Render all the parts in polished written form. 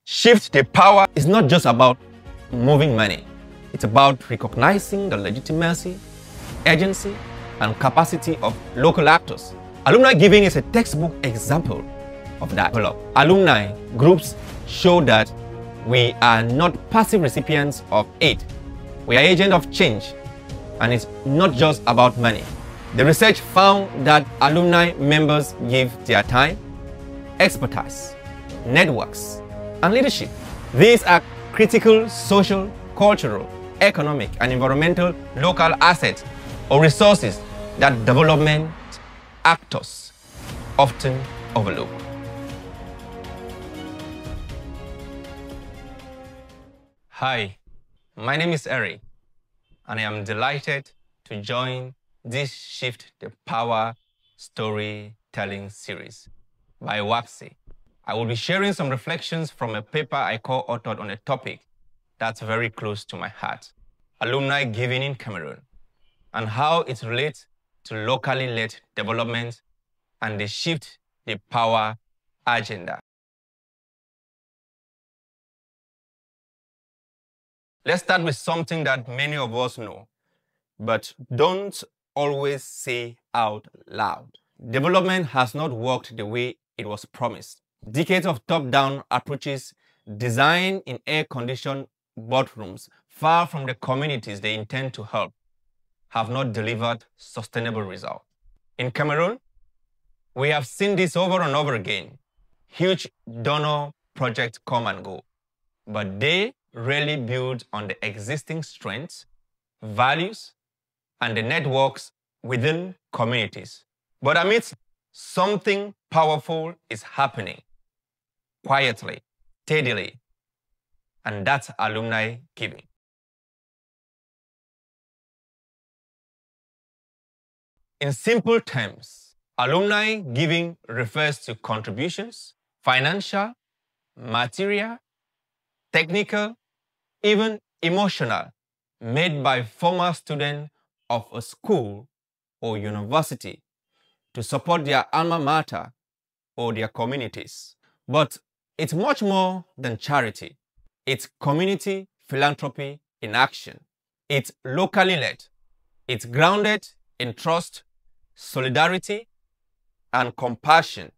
Shift the Power is not just about moving money. It's about recognizing the legitimacy, agency, and capacity of local actors. Alumni Giving is a textbook example of that. Alumni groups show that we are not passive recipients of aid. We are agents of change, and it's not just about money. The research found that alumni members give their time, expertise, networks, and leadership. These are critical social, cultural, economic, and environmental local assets or resources that development actors often overlook. Hi, my name is Eric, and I am delighted to join this Shift the Power storytelling series by WAPSI. I will be sharing some reflections from a paper I co-authored on a topic that's very close to my heart, alumni giving in Cameroon, and how it relates to locally led development and the Shift the Power agenda. Let's start with something that many of us know, but don't always say out loud. Development has not worked the way it was promised. Decades of top-down approaches designed in air-conditioned boardrooms far from the communities they intend to help have not delivered sustainable results. In Cameroon, we have seen this over and over again. Huge donor projects come and go, but they rarely build on the existing strengths, values, and the networks within communities. But amidst something powerful is happening, quietly, steadily, and that's alumni giving. In simple terms, alumni giving refers to contributions, financial, material, technical, even emotional, made by former students of a school or university to support their alma mater or their communities. But it's much more than charity. It's community philanthropy in action. It's locally led. It's grounded in trust, solidarity, and compassion.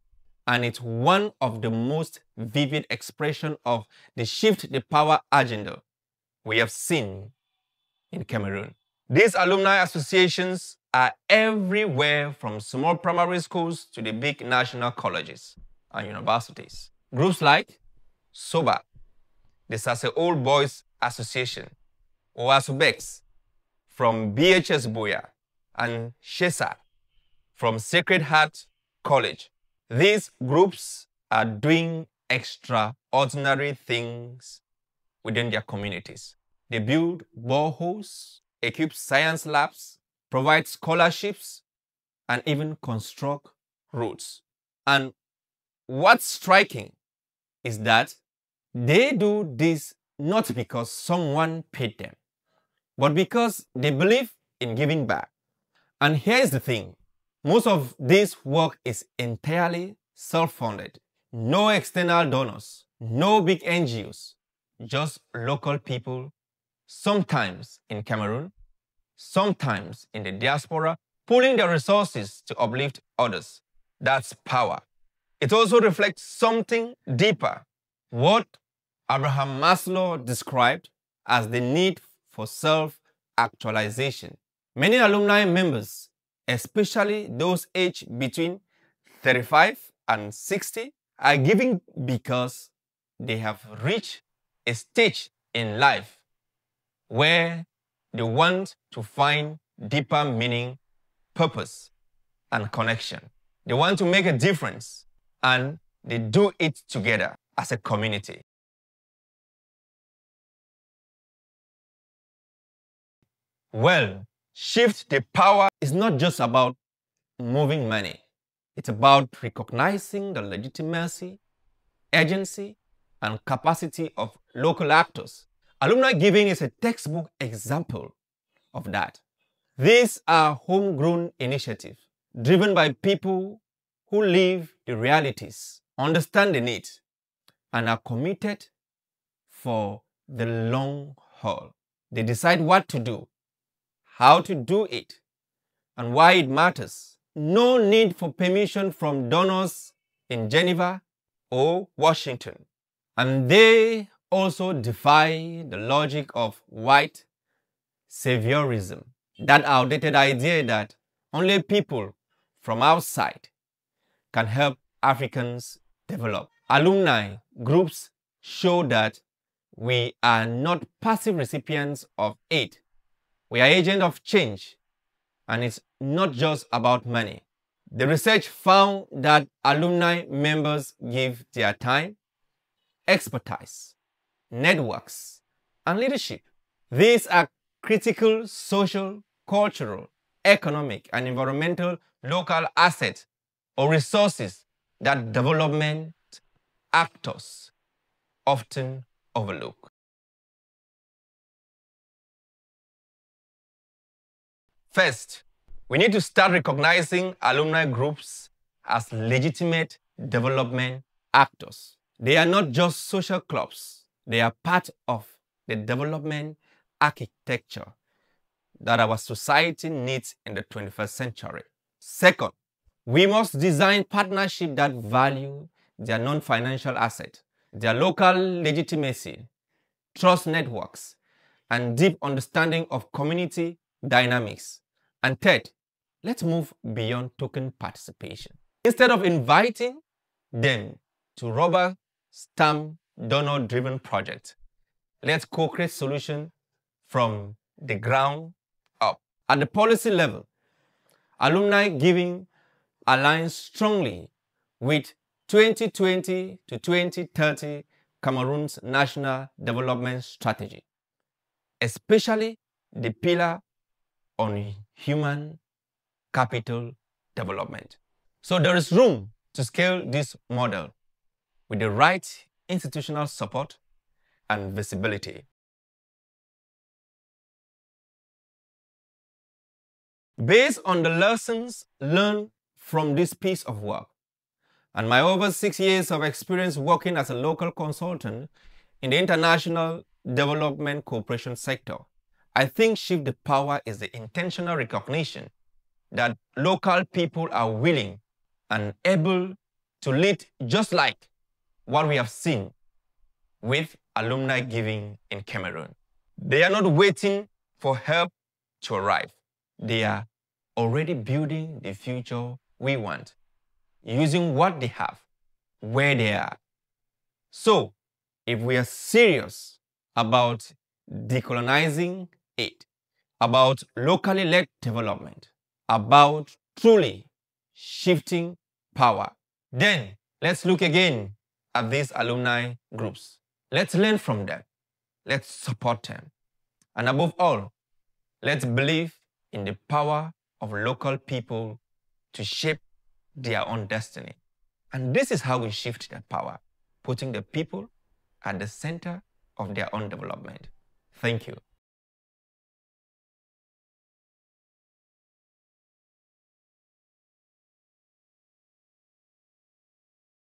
And it's one of the most vivid expressions of the Shift the Power agenda we have seen in Cameroon. These alumni associations are everywhere, from small primary schools to the big national colleges and universities. Groups like SOBA, the Sase Old Boys Association, or ASUBEX from BHS Boya, and SHESA from Sacred Heart College. These groups are doing extraordinary things within their communities. They build boreholes, equip science labs, provide scholarships, and even construct roads. And what's striking is that they do this not because someone paid them, but because they believe in giving back. And here's the thing. Most of this work is entirely self-funded. No external donors, no big NGOs, just local people, sometimes in Cameroon, sometimes in the diaspora, pooling their resources to uplift others. That's power. It also reflects something deeper, what Abraham Maslow described as the need for self-actualization. Many alumni members, especially those aged between 35 and 60, are giving because they have reached a stage in life where they want to find deeper meaning, purpose, and connection. They want to make a difference, and they do it together as a community. Well, Shift the Power is not just about moving money. It's about recognizing the legitimacy, agency, and capacity of local actors. Alumni Giving is a textbook example of that. These are homegrown initiatives driven by people who live the realities, understand the needs, and are committed for the long haul. They decide what to do, how to do it, and why it matters. No need for permission from donors in Geneva or Washington. And they also defy the logic of white saviorism, that outdated idea that only people from outside can help Africans develop. Alumni groups show that we are not passive recipients of aid. We are agents of change, and it's not just about money. The research found that alumni members give their time, expertise, networks, and leadership. These are critical social, cultural, economic, and environmental local assets or resources that development actors often overlook. First, we need to start recognizing alumni groups as legitimate development actors. They are not just social clubs. They are part of the development architecture that our society needs in the 21st century. Second, we must design partnerships that value their non-financial asset, their local legitimacy, trust networks, and deep understanding of community dynamics. And third, let's move beyond token participation. Instead of inviting them to rubber stamp donor-driven projects, let's co-create solutions from the ground up. At the policy level, alumni giving aligns strongly with 2020 to 2030 Cameroon's National Development Strategy, especially the pillar on human capital development. So there is room to scale this model with the right institutional support and visibility. Based on the lessons learned from this piece of work, and my over 6 years of experience working as a local consultant in the international development cooperation sector, I think Shift the Power is the intentional recognition that local people are willing and able to lead, just like what we have seen with alumni giving in Cameroon. They are not waiting for help to arrive. They are already building the future we want, using what they have, where they are. So, if we are serious about decolonizing aid, about locally led development, about truly shifting power, then let's look again at these alumni groups. Let's learn from them. Let's support them. And above all, let's believe in the power of local people to shape their own destiny. And this is how we shift that power, putting the people at the center of their own development. Thank you.